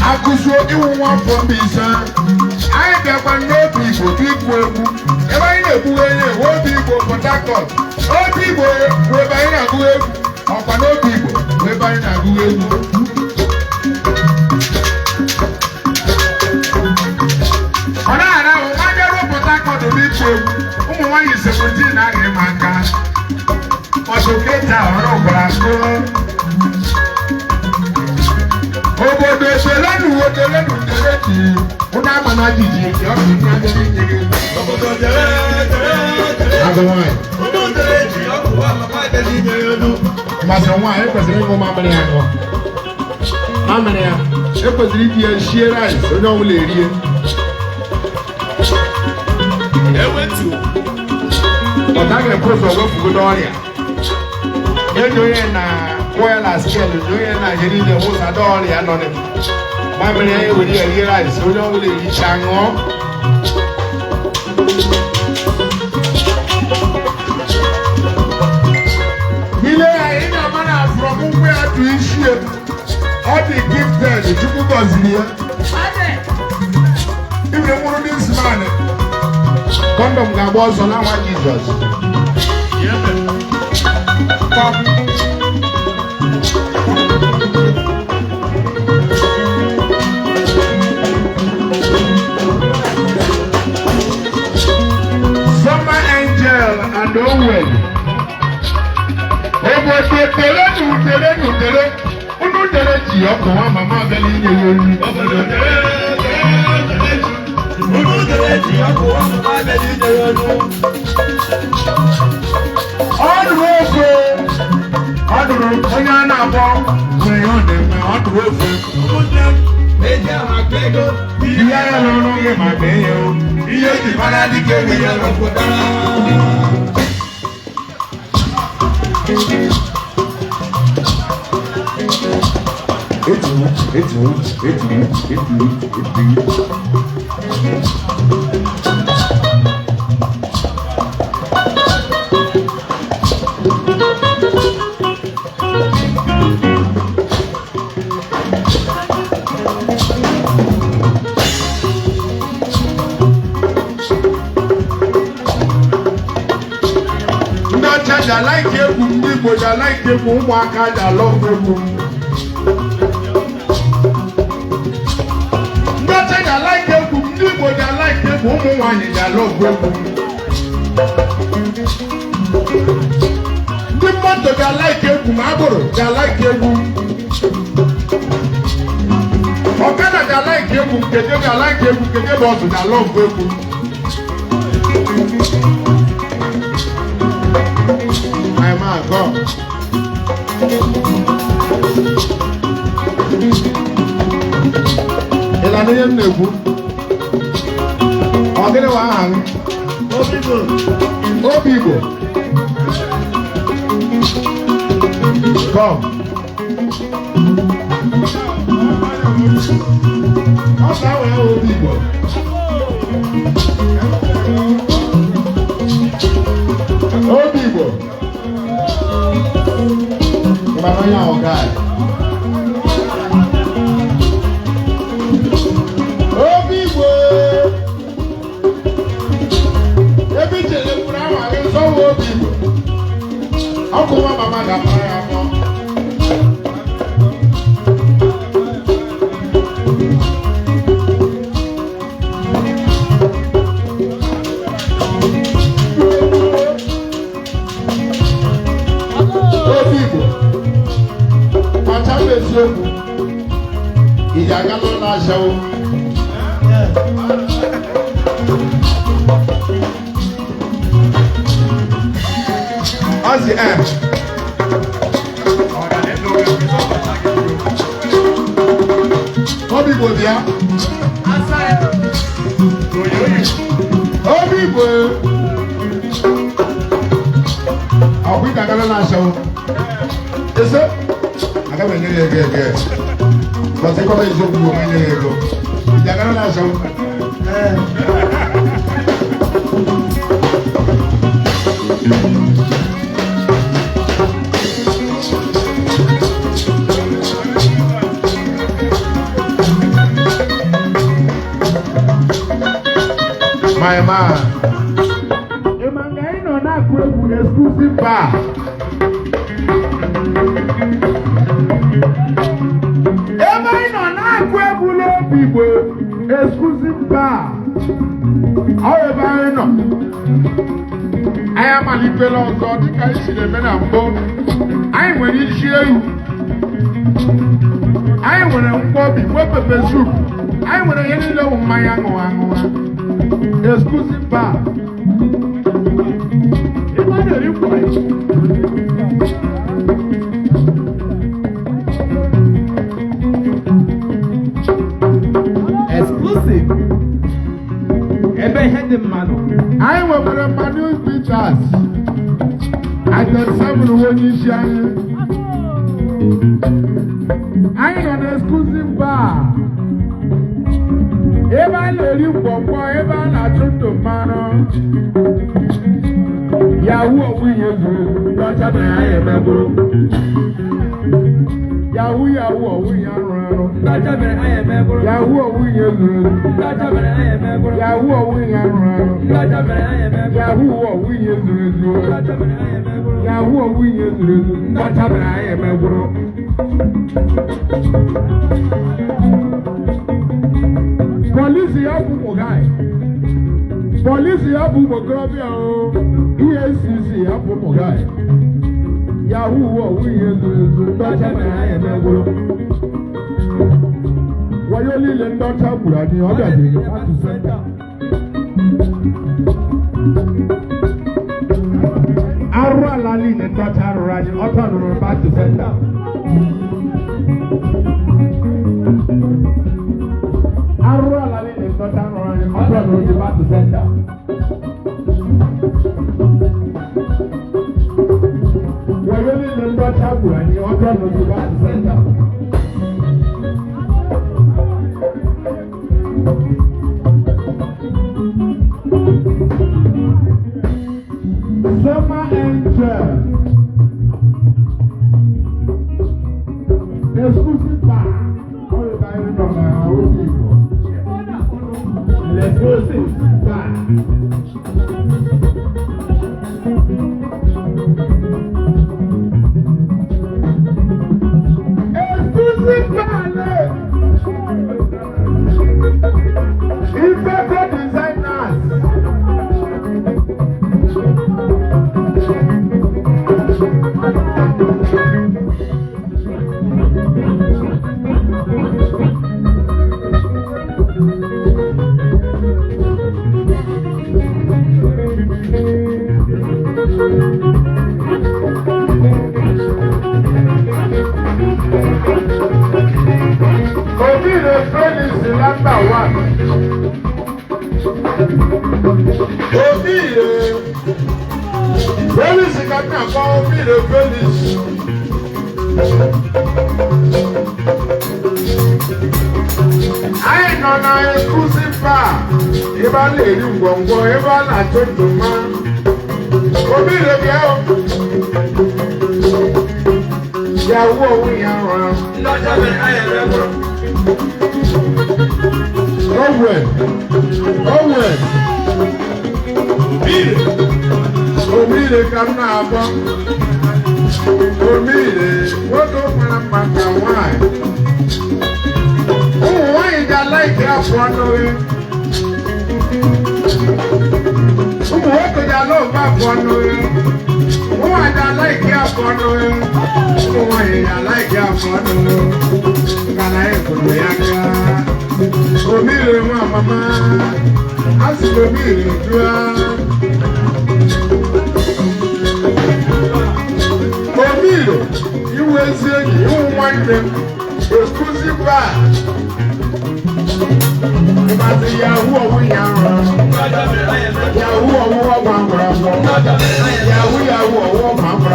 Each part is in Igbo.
Akuso iwu one from Bisa. I get one no people, people. If I know who are people for that cause. All people, we're buying a good of no people, we're buying a good. On I know, I never put that cause to be true. Why is 17 I am my car? What's okay now? Obodo selenu wotelenu tereti una manajiji yomi nyaderi obodo tereti agawai obodo tereti okuwa mama deli nyelu masonwa ekwesiri ko mamani anwo mamani ya ekwesiri bi share rice onye ọbụla erie ewetu ọdaga ekwesiri owefugo n'ọrịa enyoye na Well, scale, doing a getting the most adore the anonymous. My money will realize, so don't really reach hang on. Millet, in a manner from where to issue all the gifted, the two goes here. If you want this man, condom gabos on our Jesus. Come. And don't wait. I like you, but I like you, I love you. Nothing I like you, but I like you, I love you. The month I like you, I like you. Okada I like you, I like you, I love you. My God. Ìlànà yẹn nẹ̀kú. Ọ̀gẹ́dẹ̀ wà á hàn. Obi Igbo. Come. Ọ̀sán àwọn ẹ̀wọ̀ Obi Igbo. Obi Igbo. Bàbá yà ọ̀gá ẹ̀. Obi Igbo. Ebi jẹ̀lẹ̀ fúra wà ní sọ́wọ́ Obi Igbo. Ọkùnrin wa màmá dàpọ̀ ya mọ́. Obi Igbo. Ìyàgá ló ń aṣọ o. Ọ̀sì ẹ̀. Obi Igbo bịa. Obi Igbo. get. But I come to you when you go. Ya gana la so. My man. Emangai no na kwebu exclusive bar. Emangai no na kwebu le bibo exclusive bar. However, no. I am a little God. I see the men I'm born. I will share you. I will not Bobby, what pepper soup. I will not know my young exclusive bar. Exclusive. Ebe head man. I will be a Manu Peters. I can summon when you shine. I am an exclusive bar. Eba lori gbogbo eba na tutu mano. Yahoo owi yezu lọcha bẹrẹ ayẹ mẹgboro. Yahoo owi yarun. Lọcha bẹrẹ ayẹ mẹgboro. Yahoo owi yezu. Lọcha bẹrẹ ayẹ mẹgboro. Yahoo owi yarun. Lọcha bẹrẹ ayẹ mẹgboro. Yahoo owi yezu rezu. Lọcha bẹrẹ ayẹ mẹgboro. Yahoo owi yezu rezu. Lọcha bẹrẹ ayẹ mẹgboro. Police yabu mogai. Police yabu mogobia o. EFCC yabu mogai. Yahoo wo wiyezu ndọcha mere aye megoro. Wayo lile ndọcha burani odaje atu center. Aru alali ne ndọcha rurani otonuru atu center. To center. We're really in the trouble and you want to go back to center. Summer angel. Exclusive bar. All the time from my own people. Let's go see.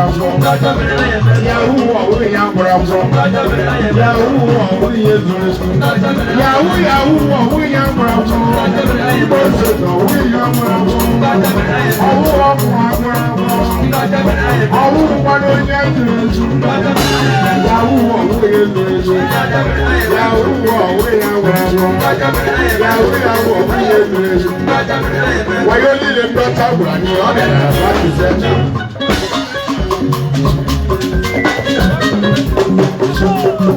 afọ. Yahoo ọ̀hún ya gbọrọ afọ. Yahoo ọ̀hún ya zoro ezu. Yahoo ọ̀hún ya gbọrọ afọ. Igbo soso ọ̀hún ya gbọrọ afọ. Ọ̀hún ọ̀hún agbọrọ afọ. Ọ̀hún nkwado onye zoro ezu. Yahoo ọ̀hún ya zoro ezu. Yahoo ọ̀hún ya gbọrọ afọ. Yahoo ọ̀hún ya zoro ezu. Wayo niile ndọta gwara anyị ọ bịara n'afọ senta.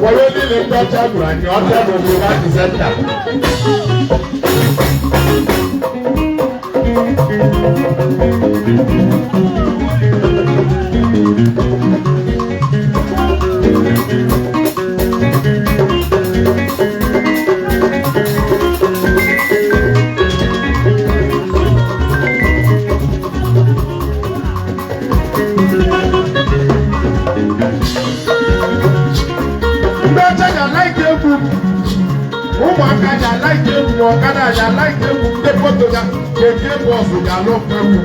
Wayo niile ndọta gwara anyị ọ bịara n'afọ senta. Ụmụaka ji alaike egwu ọkada ji alaike egwu ndị foto ya ga-eji bọọsụ ga-alụ egwu.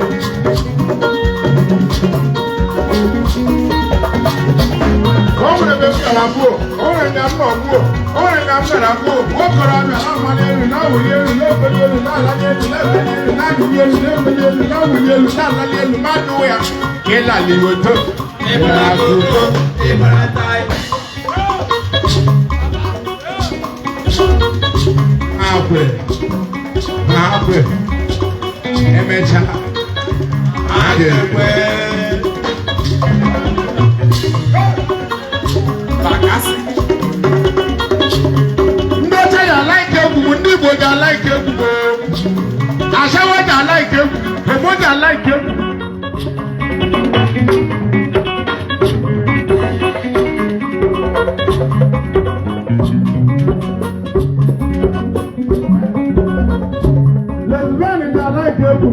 O nwere ebe m gara gbuo, o nwere nga m nọ gbuo, o nwere nga m gara gbuo, nwokorobịa na-amali elu na-awụli elu na-ebeli elu na-alali elu na-ebeli elu na-awụli elu na-ebeli elu na-awụli elu na-alali elu mmadụ ya ịlali oto ịgbara akụkọ ịgbara taị. Akwe emecha agekwe bakasi ndị ọcha ya like egwu ndị Igbo ga like egwu Ashawa ga like egwu Ebo ga like egwu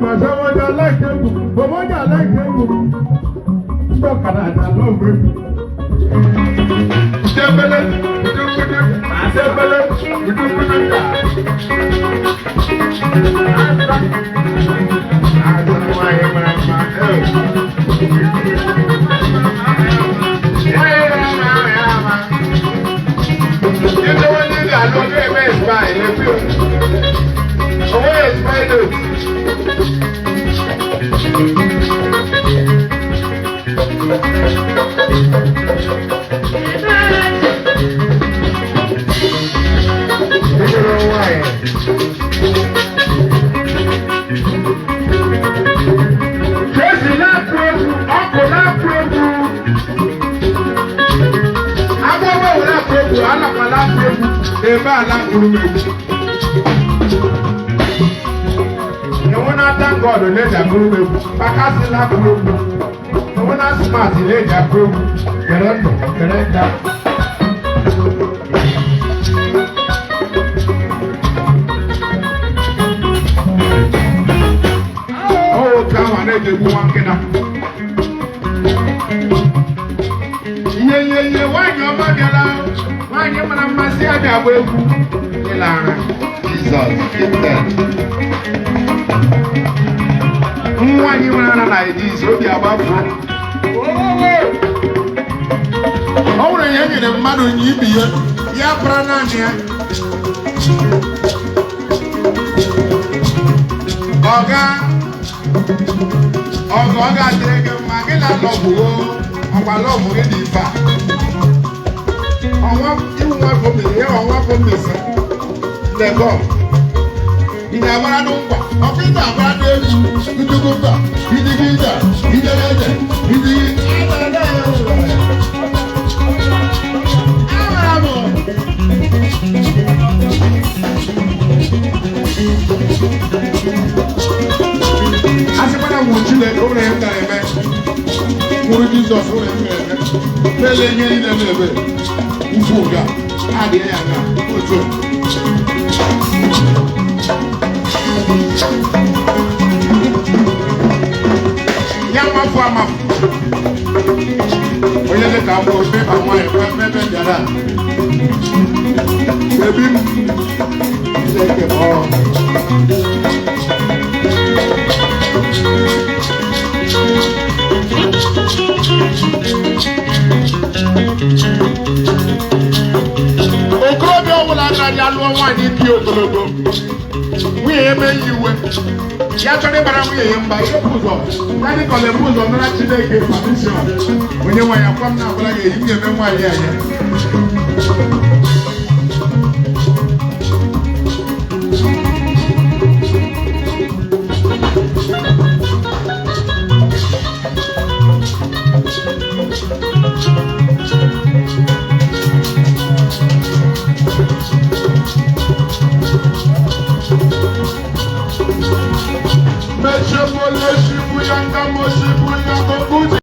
Mazawaja like them, Bomoja like them. Stokada love it. Stebele, Stebele, I don't know why I'm you know what you got? Look at me, spy. Where is my dude? Thank God, let that group. Bakasi la group. No one has smart, let that group. Correct. Oh, come on, let the one get up. Yeah, why your mother? Why your mother must say that way? Jesus, get that. Nwanyi wana na idis obi agbafo. O nwere ya nyere mmadụ onye ibi ya para naanị ya. Ọga dịrị gị mma gị na lọbụgo ọgba lọbụ gị dị ife a. Ọnwa iwu nwafọ mmiri ya ọnwa afọ mmiri ndekọ. Ị na-agbara n'ụkwa. Ọkịta agbara n'elu. Kutukuta, Kidigida, Kidelede, Asipana Muchile, over him, Murujis of him, Pele, Ufuga, Adiana, Yamafama. Oye le ka mo pe àwọn ẹgbẹ́ jara. Baby. Le ke mo. okorobịa ọbụla anaghị alụ nwaanyị dị ogologo nwunye ya eme iwe ya chọrọ ịgbara nwunye ya mba ihe bụ ụzọ naanị ka ọ na-ebu ụzọ nara Chineke permission onye nwaanyị akwa m na-agbara ya eyi m ga-eme nwaanyị anya Meshemole shibu yanga moshi